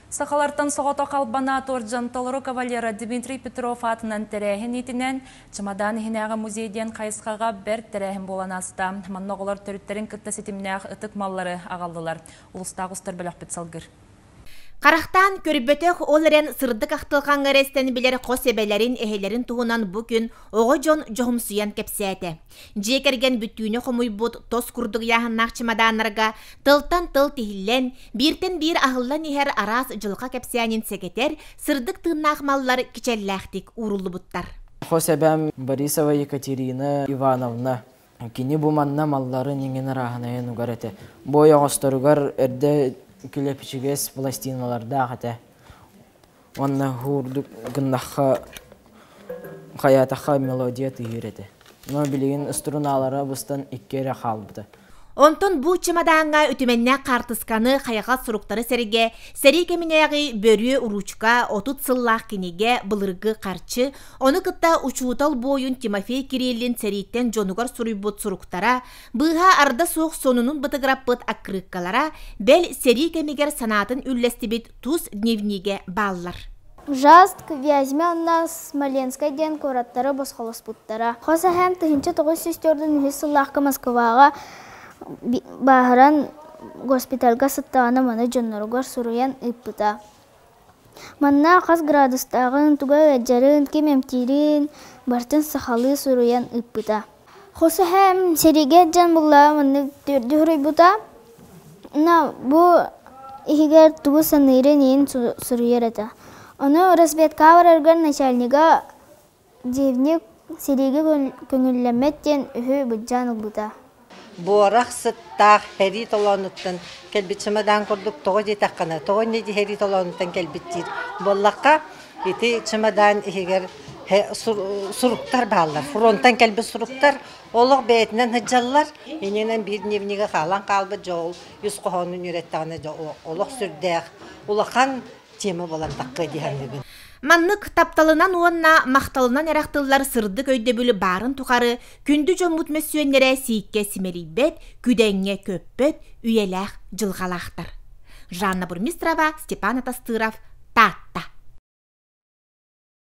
Сақалартан соғыта қалбана торжан толыру кавалера Дмитрий Петров атынан тәрәхін етінен, чымадан хинағы музейден қайысқаға бір тәрәхін болан аста. Манноғылар түріттерін күтті сетімінәқ ұтық маллары ағалдылар. Улыстағыстыр біліқ бет салғыр. Қарақтан көрбөтөк оларен сырдык ақтылған ғарестен білер қос әбәлерін әхелерін туғынан бүкін оғы жон жоғымсуян кепсәті. Жекерген бүттүйіні құмой бұд тос күрдіг яғыннақ чымаданларға тылтан тыл тихілен, біртен бір ағылан ехер арас жылға кепсәнін секетер сырдык тыңнақ маллар кичелләқтік урулы бұттар. Қос әбәм Борисова Екатерина Ивановна. Кені бұманна маллары неңені рағынайын ұғар әті. Бой оғыстырығар әрді Күлепчігес пластиналарда ағыты. Онна ғұрдық ғындаққа қаятаққа мелодия түйіреді. Но білеген ұстыруналары бұстан иккері қалбыды. Онтон бу чемаданга үтіменне қартысқаны қаяға сұруқтары сәріге, сәрі кемінеғі бөрі уручка, отут сыллақ кенеге бұлырғы қарчы, оны күтта учуутал бойын Тимофей Кириллин сәріттен жонуғар сұруйбұт сұруқтара, бұға арда соқ сонунун бұтығыраппыт аққырыққалара, бәл сәрі кемегер санатын үллестібет туз дневниге баллар. Ужастк вязьме нас Смоленская ден кураттары босқалыс бұттара. Хоса хэм тыхынчы 904-дің үхі сыллаққа Москваға Бахаран госпитальга сыттағаны маны жонноргар суруян ыппыта. Манна қас градустағын, туга әджарын, кемемтирин, бартын сахалы суруян ыппыта. Хосы хэм сереге жан бұлла маны дүрдүрі бұта. Бұ ихигер тугу санырын ең суруяр әті. Оны разведка вараргар начальнига девник сереге көңілләметтен үхі бұджан ұлбыта. Буарах сыттақ хәри толоныттан кәлбітшімадан көрдік тоғы жетаққана. Тоғы неде хәри толоныттан кәлбіттер. Боллаққа еті чымадан егер сұруқтар бағалар. Фронттан кәлбі сұруқтар. Олық бәйтінен хыджалар. Ененен бір невнеге қалан қалбы жол. Юс қоғанын үйреттағына олық сүрдәқ. Олаққан темі болан таққы дейхәндігін. Маннык тапталынан уонна мақталынан әрақтылар сырды көйді бөлі барын тұқары, күнді жомут мәсуенлері сейікке сімерейбет, күдәңе көппет, үйеләқ жылғалақтар. Жанна Бурмистрова, Степан Атастыров, Татта.